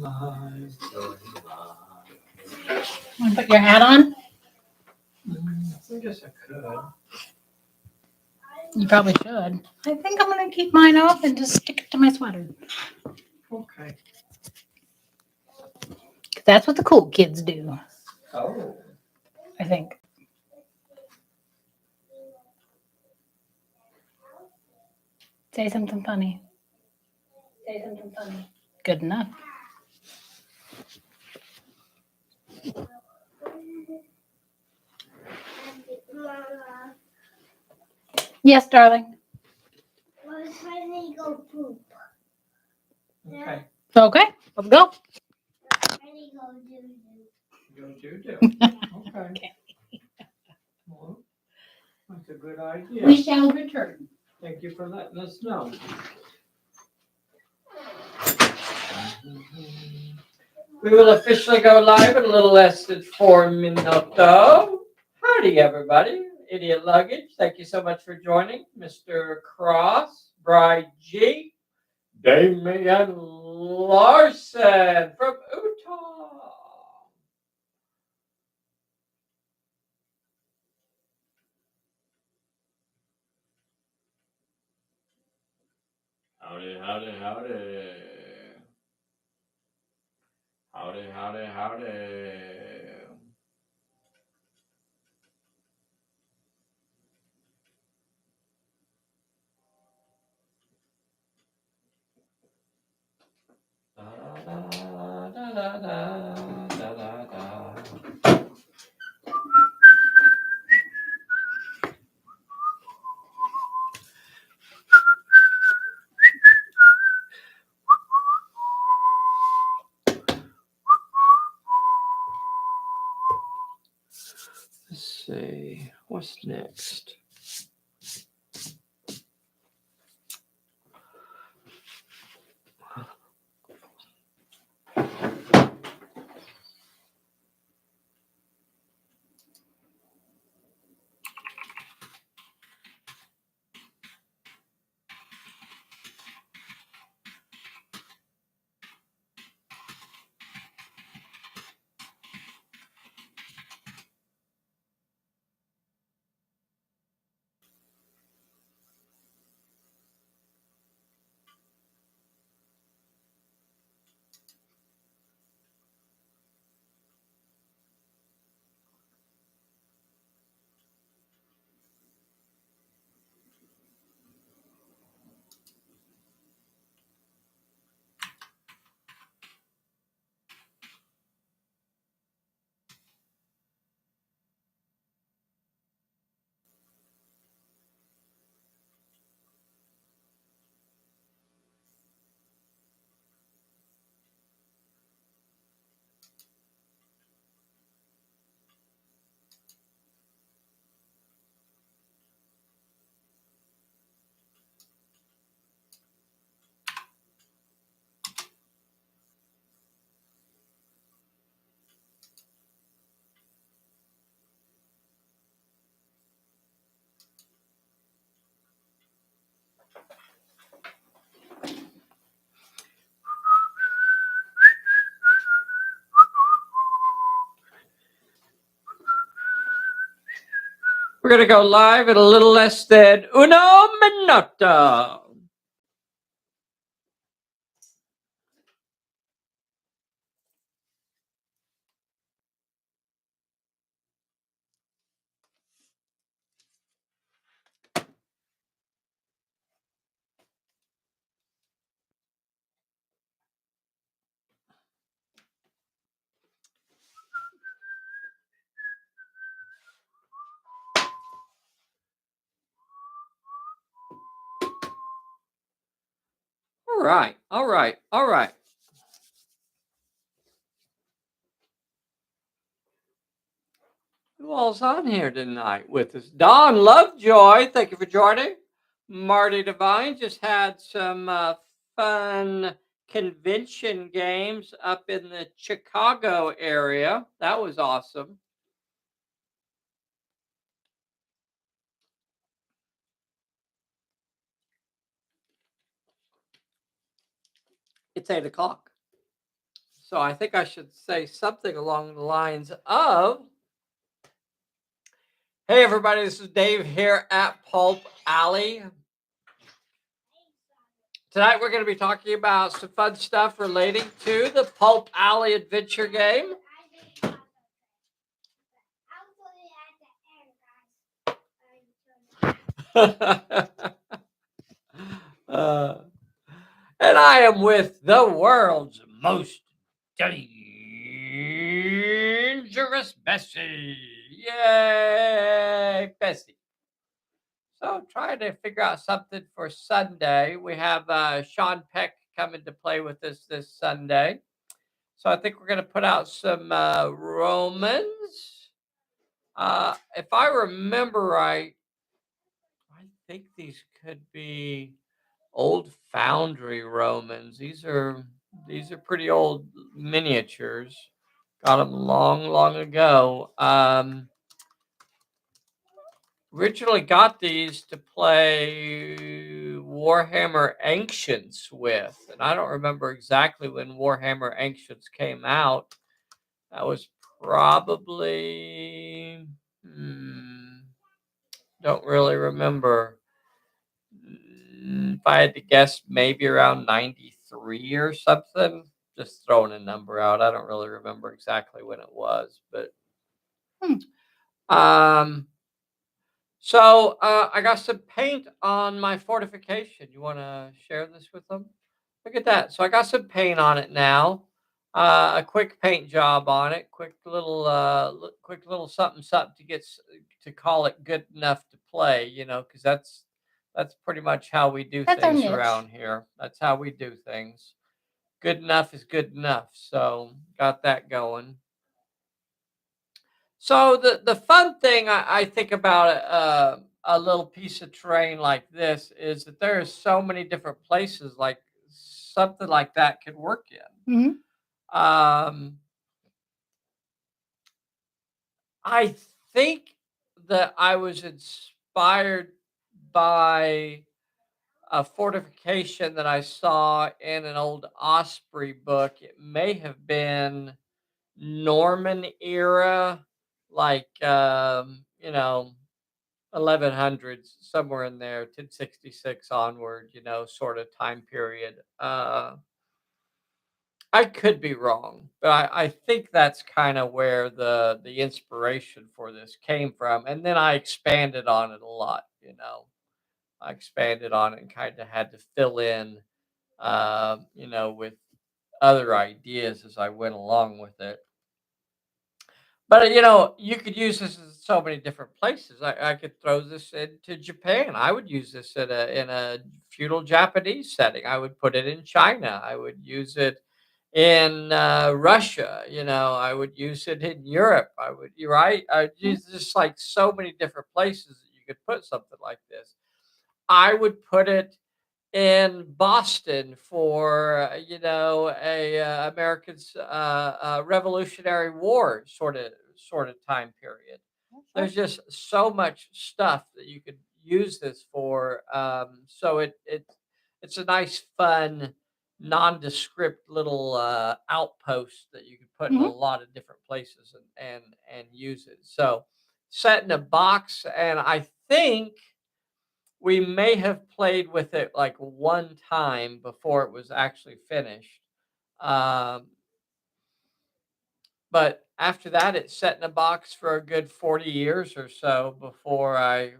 live, going live. Want to put your hat on? I guess I could. You probably should. I think I'm going to keep mine off and just stick it to my sweater. Okay. 'Cause that's what the cool kids do, Oh. I think. Say something funny. Say something funny. Good enough. Yes, darling. Well, when they go poop. Okay. Okay, let's go. When they go doo-doo. Go do. Okay. Okay. Well, that's a good idea. We shall return. Thank you for letting us know. We will officially go live in a little less than 4 minutes. Howdy, everybody. Idiot Luggage, thank you so much for joining. Mr. Cross, Bride G, Damian Larson from Utah. Howdy, howdy, howdy. Howdy, howdy, howdy. Da, da, da, da, da, da, da. Let's see, what's next? We're going to go live at a little less than uno minuto. All right, all right, all right. Who all's on here tonight with us? Don Lovejoy, thank you for joining. Marty Devine just had some fun convention games up in the Chicago area. That was awesome. It's 8 o'clock. So I think I should say something along the lines of, hey everybody, this is Dave here at Pulp Alley. Tonight we're going to be talking about some fun stuff relating to the Pulp Alley adventure game. And I am with the world's most dangerous Bessy. Yay, Bessy. So trying to figure out something for Sunday. We have Sean Peck coming to play with us this Sunday. So I think we're going to put out some Romans. If I remember right, I think these could be old foundry Romans. These are pretty old miniatures. Got them long ago. Originally got these to play Warhammer Ancients with, and I don't remember exactly when Warhammer Ancients came out. That was probably don't really remember. If I had to guess, maybe around 93 or something. Just throwing a number out. I don't really remember exactly when it was, but so I got some paint on my fortification. You want to share this with them? Look at that. So I got some paint on it now. A quick paint job on it. Quick little something to get to call it good enough to play. You know, because that's pretty much how we do That's our things niche. around here. That's how we do things. Good enough is good enough. So got that going. So the fun thing I think about a little piece of terrain like this is that there are so many different places like something like that could work in. I think that I was inspired by a fortification that I saw in an old Osprey book. It may have been Norman era, like 1100s, somewhere in there, 1066 onward, sort of time period. I could be wrong, but I think that's kind of where the inspiration for this came from. And then I expanded on it a lot, I expanded on it and kind of had to fill in, with other ideas as I went along with it. But you could use this in so many different places. I could throw this into Japan. I would use this in a feudal Japanese setting. I would put it in China. I would use it in Russia. I would use it in Europe. You're right. I would use this like so many different places that you could put something like this. I would put it in Boston for a American Revolutionary War sort of time period. There's just so much stuff that you could use this for. So it's a nice, fun, nondescript little outpost that you can put in a lot of different places and use it. So set in a box, and I think we may have played with it like one time before it was actually finished. Um, but after that, it sat in a box for a good 40 years or so before I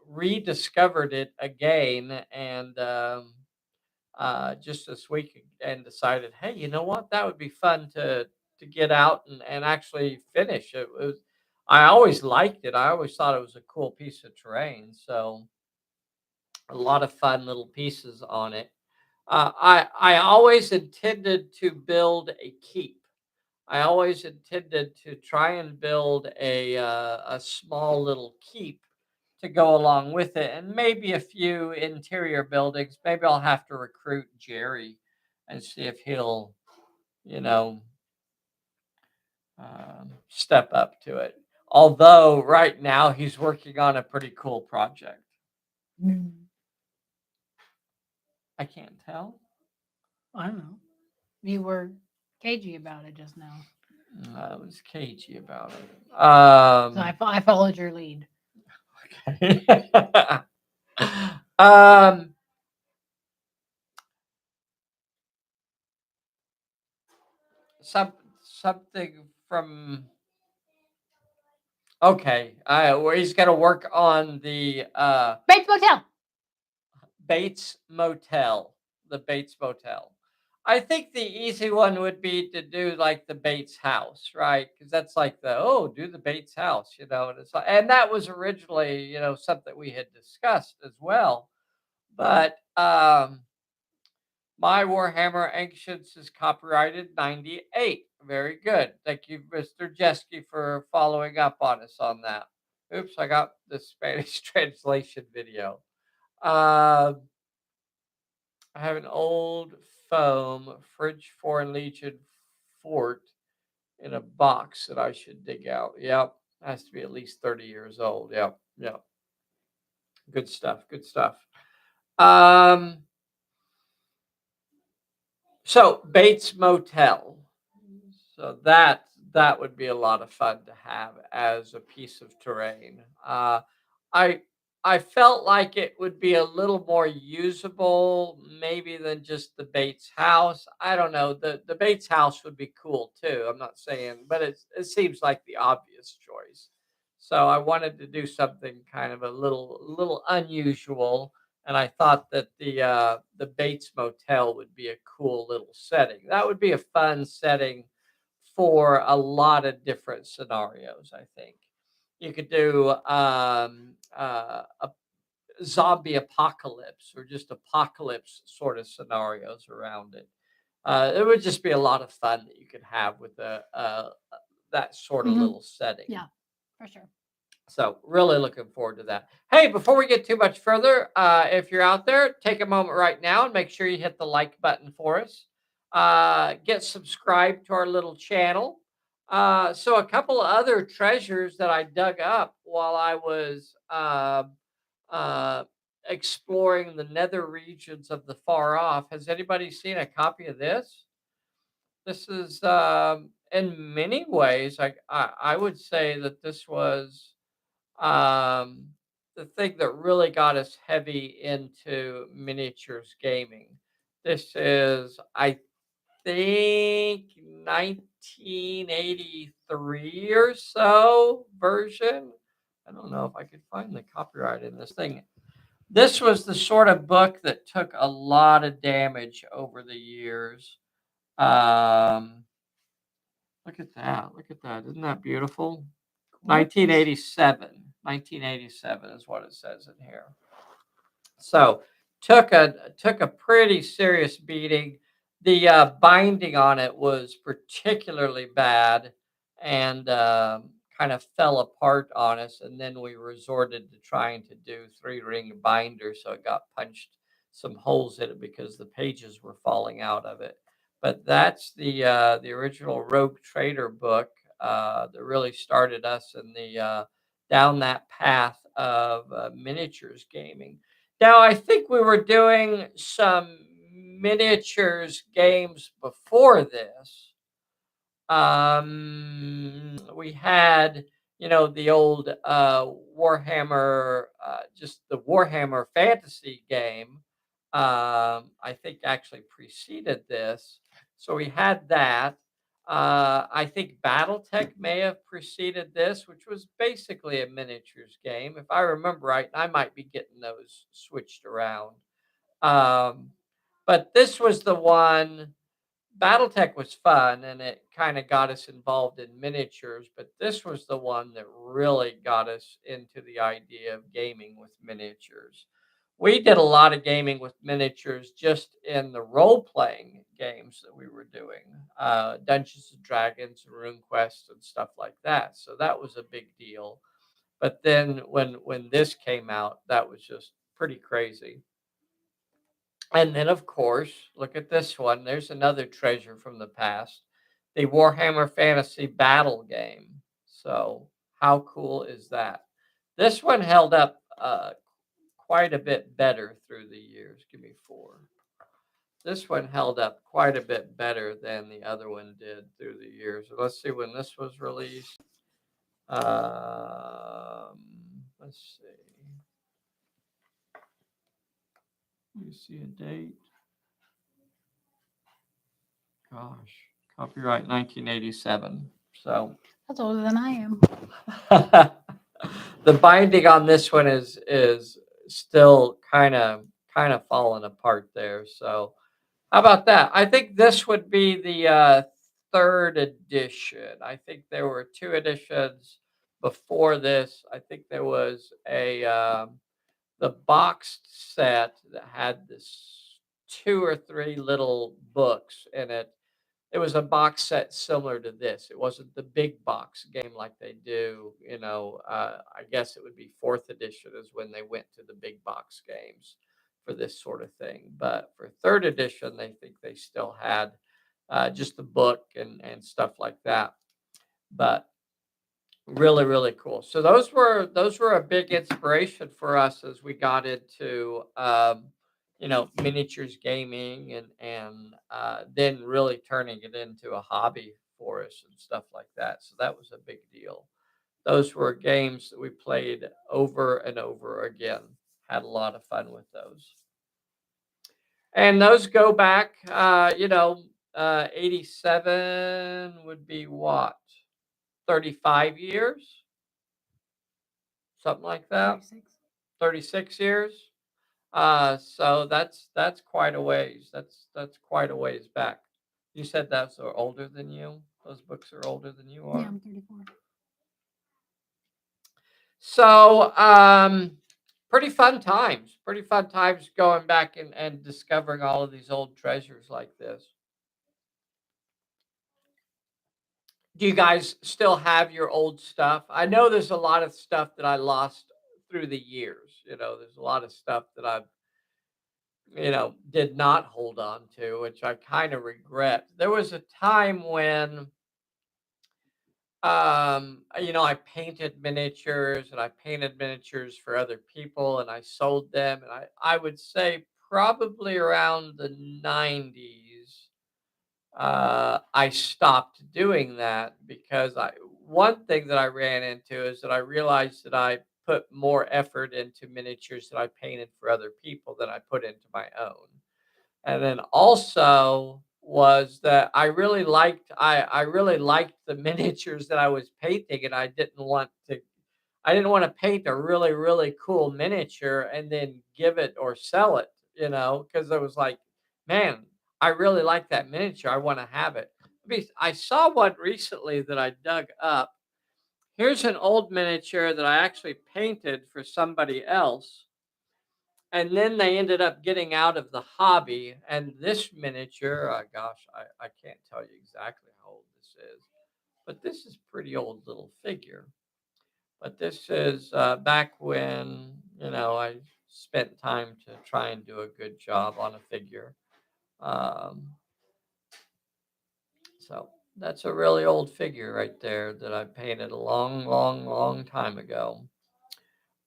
rediscovered it again and just this week and decided, hey, you know what? That would be fun to get out and actually finish. It was. I always liked it. I always thought it was a cool piece of terrain. So a lot of fun little pieces on it. I always intended to build a keep. I always intended to try and build a small little keep to go along with it, and maybe a few interior buildings. Maybe I'll have to recruit Jerry and see if he'll, you know, step up to it. Although right now he's working on a pretty cool project. I can't tell. I don't know. You were cagey about it just now. I was cagey about it. So I followed your lead. Okay. um, something from. Okay, where he's got to work on the Bates Motel. Bates Motel. The Bates Motel. I think the easy one would be to do like the Bates house, right? Because that's like do the Bates house, and it's like, and that was originally, something we had discussed as well. But my Warhammer Ancients is copyrighted 98. Very good. Thank you, Mr. Jeske, for following up on us on that. Oops, I got the Spanish translation video. I have an old foam French Foreign Legion fort in a box that I should dig out. Yep. Has to be at least 30 years old. Yep. Yep. Good stuff. Good stuff. Um, so Bates Motel. So that would be a lot of fun to have as a piece of terrain. I I felt like it would be a little more usable, maybe than just the Bates house. I don't know. The Bates house would be cool too. I'm not saying, but it seems like the obvious choice. So I wanted to do something kind of a little unusual, and I thought that the Bates Motel would be a cool little setting. That would be a fun setting for a lot of different scenarios. I think you could do a zombie apocalypse or just apocalypse sort of scenarios around it. It would just be a lot of fun that you could have with that sort of Mhm. little setting. Yeah, for sure. So really looking forward to that. Hey, before we get too much further, if you're out there, take a moment right now and make sure you hit the like button for us. Get subscribed to our little channel. So a couple of other treasures that I dug up while I was uh, exploring the nether regions of the far off. Has anybody seen a copy of this? This is in many ways, I would say that this was um, the thing that really got us heavy into miniatures gaming. This is, I think, 1983 or so version. I don't know if I could find the copyright in this thing. This was the sort of book that took a lot of damage over the years. Um, Look at that. Look at that. Isn't that beautiful? 1987. 1987 is what it says in here. So took a pretty serious beating. The binding on it was particularly bad and kind of fell apart on us. And then we resorted to trying to do 3-ring binder, so it got punched some holes in it because the pages were falling out of it. But that's the original Rogue Trader book that really started us in the down that path of miniatures gaming. Now, I think we were doing some miniatures games before this. We had, the old Warhammer, just the Warhammer fantasy game. I think actually preceded this. So we had that. I think Battletech may have preceded this, which was basically a miniatures game. If I remember right, I might be getting those switched around. Um, but this was the one. Battletech was fun and it kind of got us involved in miniatures, but this was the one that really got us into the idea of gaming with miniatures. We did a lot of gaming with miniatures just in the role playing games that we were doing, Dungeons and Dragons and RuneQuest and stuff like that. So that was a big deal. But then when this came out, that was just pretty crazy. And then, of course, look at this one. There's another treasure from the past, the Warhammer Fantasy Battle game. So, how cool is that? This one held up quite a bit better through the years. Give me 4. this one held up quite a bit better than the other one did through the years. So let's see when this was released. Let's see. You see a date? Gosh, copyright 1987. So That's older than I am. the binding on this one is still kind of falling apart there. So how about that? I think this would be the third edition. I think there were two editions before this. I think there was a the boxed set that had this two or three little books in it. It was a box set similar to this. It wasn't the big box game like they do. I guess it would be fourth edition is when they went to the big box games for this sort of thing. But for third edition, they think they still had just the book and stuff like that. But really, really cool. So those were a big inspiration for us as we got into miniatures gaming and then really turning it into a hobby for us and stuff like that. So that was a big deal. Those were games that we played over and over again. Had a lot of fun with those. And those go back, 87 would be what? 35 years? Something like that. 36. 36 years. So that's quite a ways. That's quite a ways back. You said those are older than you. Those books are older than you Yeah, are. I'm 34. So pretty fun times. Pretty fun times going back and discovering all of these old treasures like this. Do you guys still have your old stuff? I know there's a lot of stuff that I lost through the years. There's a lot of stuff that I've did not hold on to, which I kind of regret. There was a time when, I painted miniatures and I painted miniatures for other people and I sold them. And I would say probably around the 90s, I stopped doing that because one thing that I ran into is that I realized that I put more effort into miniatures that I painted for other people than I put into my own. And then also was that I really liked the miniatures that I was painting, and I didn't want to paint a really really cool miniature and then give it or sell it, because I was like, man, I really like that miniature, I want to have it. I saw one recently that I dug up. Here's an old miniature that I actually painted for somebody else, and then they ended up getting out of the hobby. And this miniature, gosh, I can't tell you exactly how old this is, but this is pretty old little figure. But this is back when I spent time to try and do a good job on a figure. Um, so that's a really old figure right there that I painted a long, long, long time ago.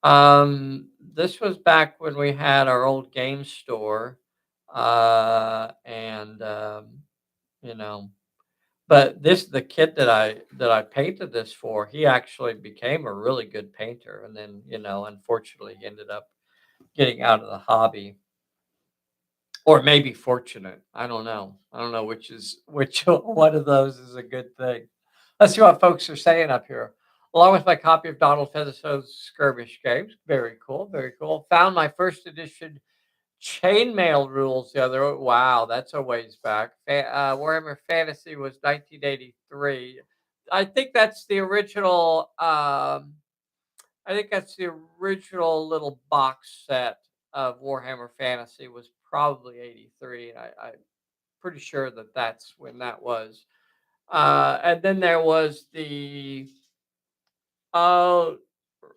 This was back when we had our old game store, and you know, but the kid that I painted this for, he actually became a really good painter, and then unfortunately, he ended up getting out of the hobby, or maybe fortunate. I don't know. I don't know which one of those is a good thing. Let's see what folks are saying up here. Along with my copy of Donald Featherston's Skirmish Games. Very cool. Very cool. Found my first edition chainmail rules the other. Wow, that's a ways back. Warhammer Fantasy was 1983. I think that's the original. I think that's the original little box set of Warhammer Fantasy was probably 83. I'm pretty sure that that's when that was. And then there was the uh,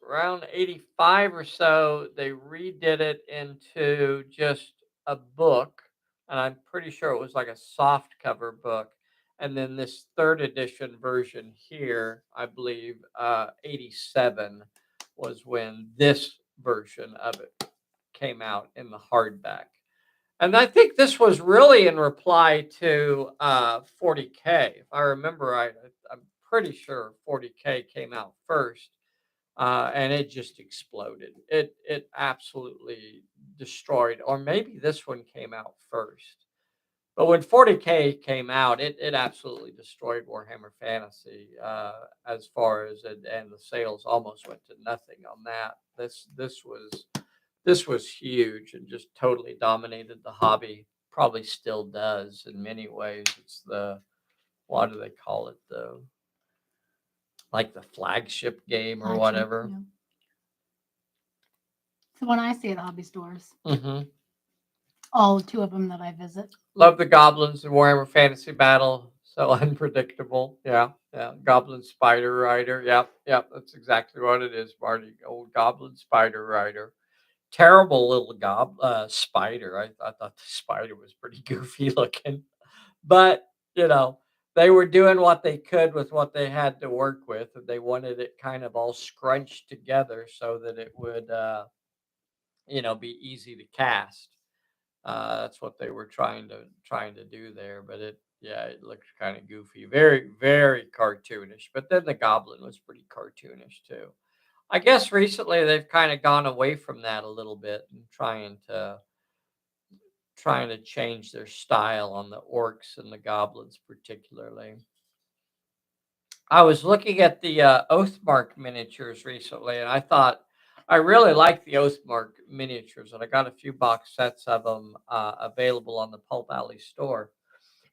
around 85 or so, they redid it into just a book. And I'm pretty sure it was like a soft cover book. And then this third edition version here, I believe 87 was when this version of it came out in the hardback. And I think this was really in reply to 40K. If I remember right, I'm pretty sure 40K came out first, and it just exploded. It absolutely destroyed, or maybe this one came out first. But when 40K came out, it absolutely destroyed Warhammer Fantasy as far as it, and the sales almost went to nothing on that. This was huge and just totally dominated the hobby. Probably still does in many ways. It's the, what do they call it, the, like the flagship game or Flagship, whatever. yeah. It's the one I see at hobby stores. Hmm. All two of them that I visit. Love the goblins in Warhammer Fantasy Battle. So unpredictable. Yeah, yeah. Goblin Spider Rider. Yep, yep. That's exactly what it is, Marty. Old Goblin Spider Rider. Terrible little spider. I thought the spider was pretty goofy looking, but you know they were doing what they could with what they had to work with, and they wanted it kind of all scrunched together so that it would, be easy to cast. That's what they were trying to do there, but it looked kind of goofy, very very cartoonish. But then the goblin was pretty cartoonish too. I guess recently they've kind of gone away from that a little bit and trying to change their style on the orcs and the goblins particularly. I was looking at the Oathmark miniatures recently, and I thought I really like the Oathmark miniatures, and I got a few box sets of them available on the Pulp Alley store.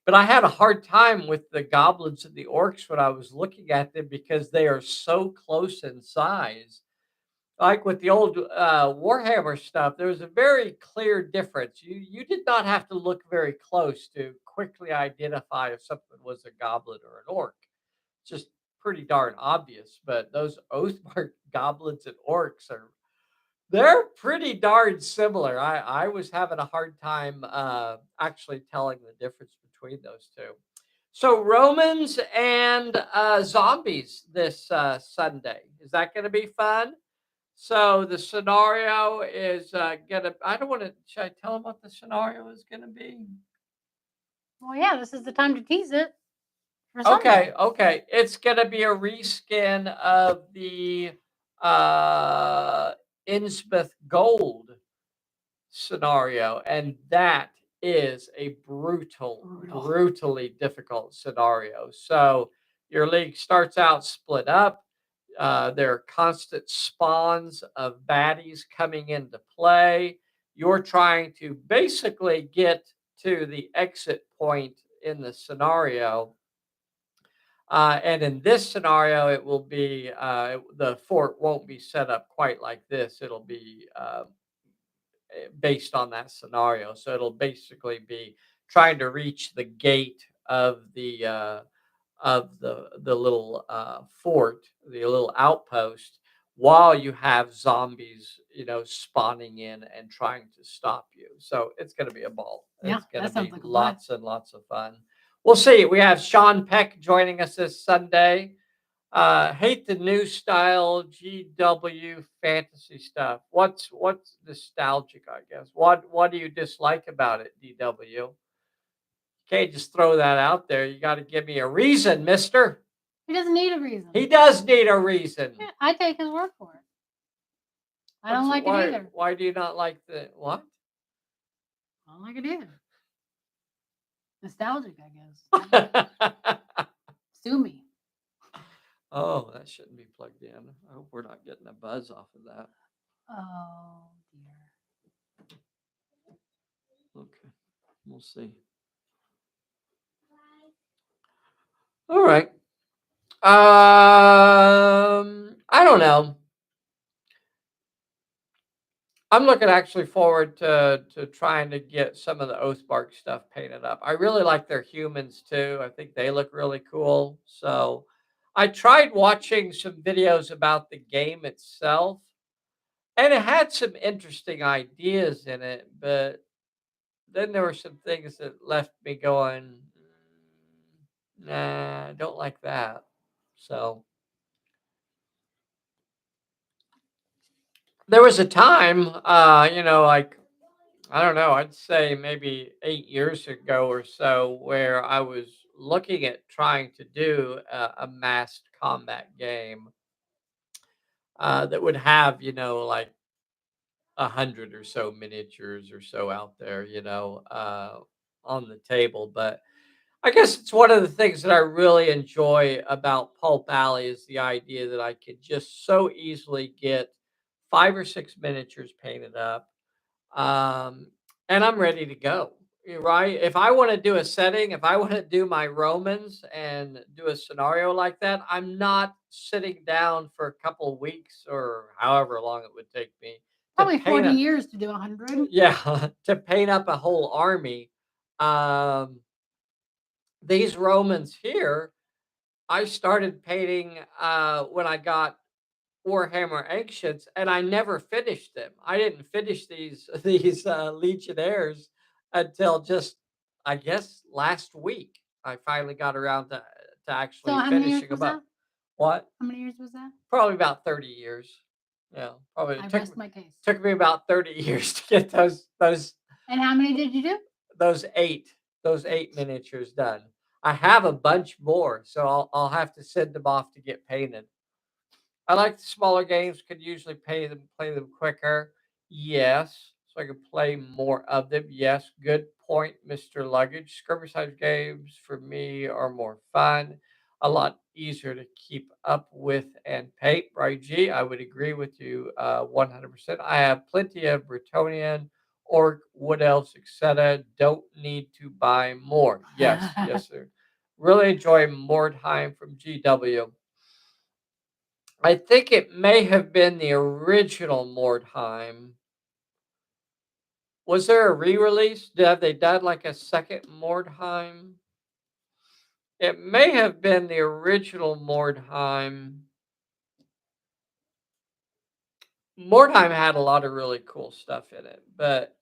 But I had a hard time with the goblins and the orcs when I was looking at them because they are so close in size. Like with the old Warhammer stuff, there was a very clear difference. You did not have to look very close to quickly identify if something was a goblin or an orc. Just pretty darn obvious. But those Oathmark goblins and orcs are, they're pretty darn similar. I was having a hard time actually telling the difference between those two. So Romans and zombies this Sunday. Is that going to be fun? So the scenario is gonna. I don't want to. Should I tell them what the scenario is gonna be? Well, yeah, this is the time to tease it for Sunday. Okay, okay. It's gonna be a reskin of the uh Innsmouth Gold scenario, and that is a brutally difficult scenario. So your league starts out split up. There are constant spawns of baddies coming into play. You're trying to basically get to the exit point in the scenario. And in this scenario, it will be the fort won't be set up quite like this. It'll be based on that scenario. So it'll basically be trying to reach the gate of the little fort, the little outpost, while you have zombies, spawning in and trying to stop you. So it's going to be a ball. Yeah, It's going that to sounds be like a blast. lots and lots of fun. We'll see. We have Sean Peck joining us this Sunday. Hate the new style GW fantasy stuff. What's nostalgic, I guess. What do you dislike about it, DW? Can't just throw that out there. You got to give me a reason, mister. He doesn't need a reason. He does need a reason. Yeah, I take his word for it. I don't like it either. Why do you not like the what? I don't like it either. Nostalgic, I guess. Sue me. Oh, that shouldn't be plugged in. I hope we're not getting a buzz off of that. Oh dear. Okay, we'll see. All right. I don't know. I'm looking actually forward to trying to get some of the Oathmark stuff painted up. I really like their humans too. I think they look really cool. So I tried watching some videos about the game itself, and it had some interesting ideas in it, but then there were some things that left me going, nah, I don't like that. So there was a time, like I don't know, I'd say maybe 8 years ago or so, where I was looking at trying to do a massed combat game that would have, like 100 or so miniatures or so out there, on the table. But I guess it's one of the things that I really enjoy about Pulp Alley is the idea that I could just so easily get 5 or 6 miniatures painted up, um, and I'm ready to go. Right? If I want to do a setting, if I want to do my Romans and do a scenario like that, I'm not sitting down for a couple of weeks or however long it would take me to Probably paint 40 a years to do 100. yeah to paint up a whole army. Um, these Romans here, I started painting when I got Warhammer Ancients, and I never finished them. I didn't finish these these Legionnaires until just, I guess, last week. I finally got around to So actually how many years finishing was them up. that? What? How many years was that? Probably about 30 years. Yeah, probably I it rest my case. took me about 30 years to get And how many did you do? those eight miniatures done. I have a bunch more, so I'll have to send them off to get painted. I like the smaller games. Could usually play them quicker. Yes, so I can play more of them. Yes, good point, Mister Luggage. Skirmish size games for me are more fun, a lot easier to keep up with and paint. Right, G, I would agree with you 100%. I have plenty of Bretonian, Orc, Wood Elves, etc. Don't need to buy more. Yes, yes, sir. Really enjoy more time from GW. I think it may have been the original Mordheim. Was there a re-release? Have they done like a second Mordheim? It may have been the original Mordheim. Mordheim had a lot of really cool stuff in it, but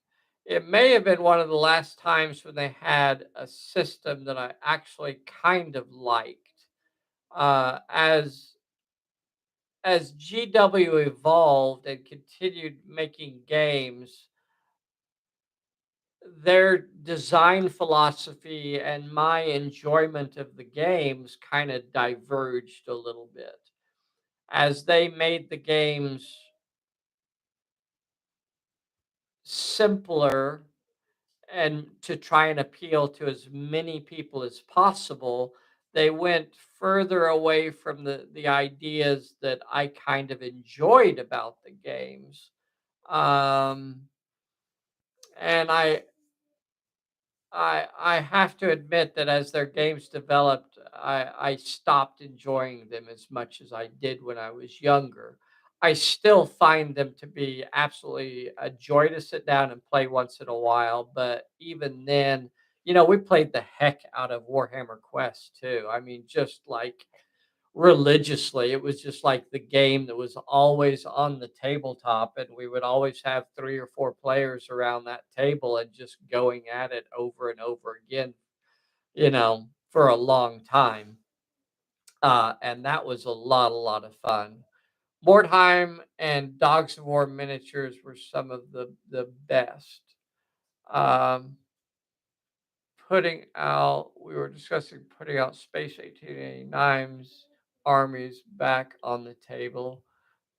it may have been one of the last times when they had a system that I actually kind of liked. As GW evolved and continued making games, their design philosophy and my enjoyment of the games kind of diverged a little bit as they made the games simpler and to try and appeal to as many people as possible. They went further away from the ideas that I kind of enjoyed about the games. um, and I have to admit that as their games developed, I stopped enjoying them as much as I did when I was younger. I still find them to be absolutely a joy to sit down and play once in a while, but even then, we played the heck out of Warhammer Quest too. I mean, just like religiously. It was just like the game that was always on the tabletop, and we would always have 3 or 4 players around that table and just going at it over and over again, for a long time. And that was a lot of fun. Mordheim and Dogs of War miniatures were some of the best. Um, we were discussing putting out Space 1889's armies back on the table.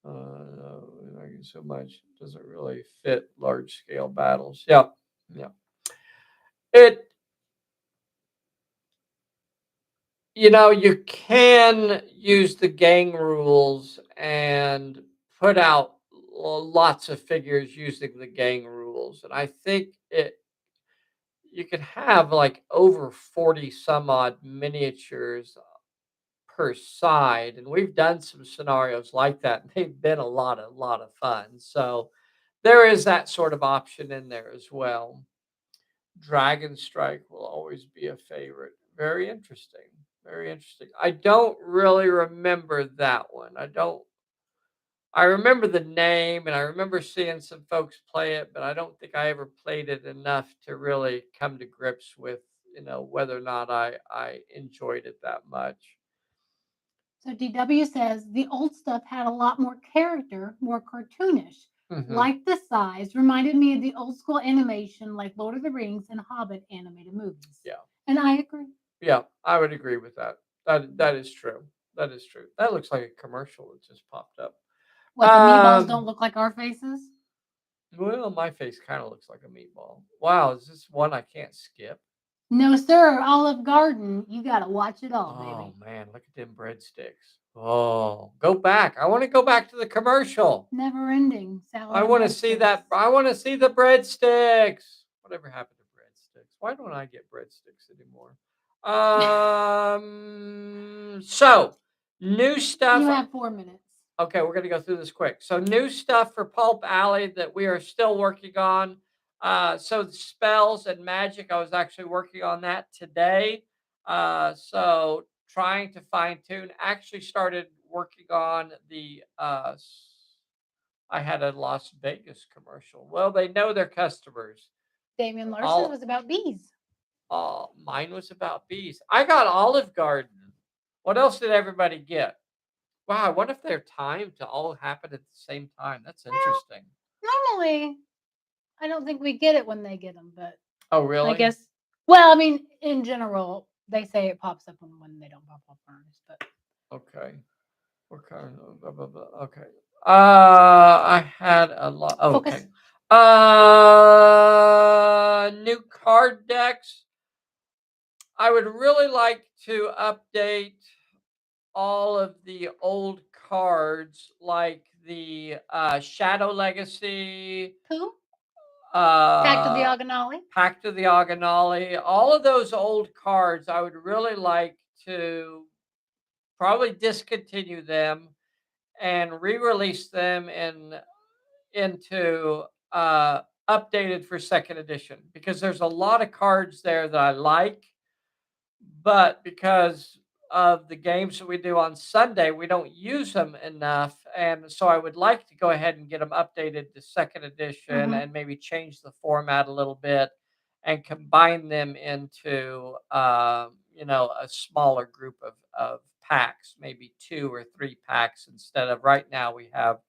No, we like it so much. Doesn't really fit large scale battles. Yeah. Yeah. It, you can use the gang rules and put out lots of figures using the gang rules. And I think you could have like over 40 some odd miniatures per side, and we've done some scenarios like that, and they've been a lot of fun. So there is that sort of option in there as well. Dragon Strike will always be a favorite. Very interesting. Very interesting. I don't really remember that one. I remember the name and I remember seeing some folks play it, but I don't think I ever played it enough to really come to grips with, whether or not I enjoyed it that much. So DW says the old stuff had a lot more character, more cartoonish. Mhm. Like the size, reminded me of the old school animation like Lord of the Rings and Hobbit animated movies. Yeah. And I agree. Yeah, I would agree with that. That is true. That is true. That looks like a commercial that just popped up. What, the meatballs Um, don't look like our faces? Well, my face kind of looks like a meatball. Wow, is this one I can't skip? No, sir. Olive Garden. You gotta watch it all, Oh baby. man, look at them breadsticks. Oh, go back. I want to go back to the commercial. Never ending salad. I and want to see that. breadsticks. I want to see the breadsticks. Whatever happened to breadsticks? Why don't I get breadsticks anymore? So new stuff. You have 4 minutes. Okay, we're going to go through this quick. So new stuff for Pulp Alley that we are still working on. So spells and magic, I was actually working on that today. So trying to fine tune. Actually started working on the. I had a Las Vegas commercial. Well, they know their customers. Damian Larson All, was about bees. mine was about bees. I got Olive Garden. What else did everybody get? Wow, I wonder if they're timed to all happen at the same time. That's interesting. Normally, I don't think we get it when they get them, but Oh, really? I guess. Well, I mean, in general, they say it pops up when they don't pop up on ours, but Okay. What kind of blah, blah, blah. Okay. I had a lot. Oh, focus. okay. New card decks. I would really like to update all of the old cards, like the Shadow Legacy, Who? Pact of the uh, Agonali. Pact of the Agonali, all of those old cards. I would really like to probably discontinue them and re-release them into updated for second edition, because there's a lot of cards there that I like, but because of the games that we do on Sunday, we don't use them enough, and so I would like to go ahead and get them updated to second edition Mhm. and maybe change the format a little bit and combine them into a smaller group of packs, maybe 2 or 3 packs instead of right now we have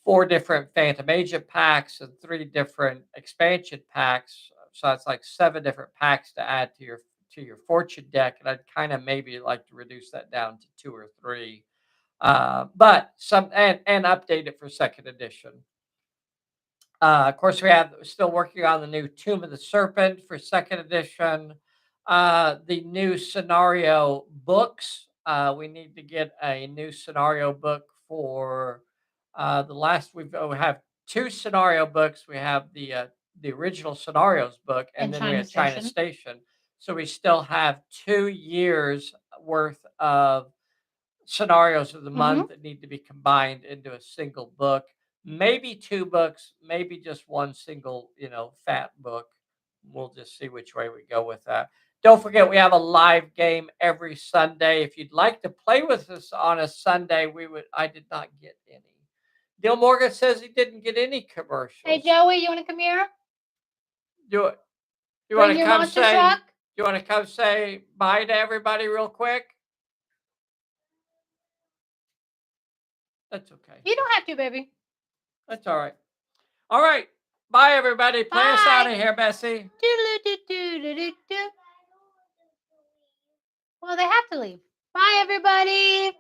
4 different Phantom Agent packs and 3 different expansion packs. So it's like 7 different packs to add to your fortune deck, and I'd kind of maybe like to reduce that down to 2 or 3, but some and update it for second edition. Of course, we have still working on the new Tomb of the Serpent for second edition. The new scenario books. We need to get a new scenario book for the last. We have 2 scenario books. We have the original scenarios book, and And then we China have China Station. Station. So we still have 2 years worth of scenarios of the month that need to be combined into a single book, maybe 2 books, maybe just one single, fat book. We'll just see which way we go with that. Don't forget, we have a live game every Sunday. If you'd like to play with us on a Sunday, I did not get any. Neil Morgan says he didn't get any commercials. Hey, Joey, you want to come here? Do it. You Bring want to your come monster say? truck? You want to come say bye to everybody real quick? That's okay. You don't have to, baby. That's all right. All right. Bye, everybody. Play us out Bye. of here, Bessy. Doodle-doo-doo-doo-doo-doo. Well, they have to leave. Bye, everybody.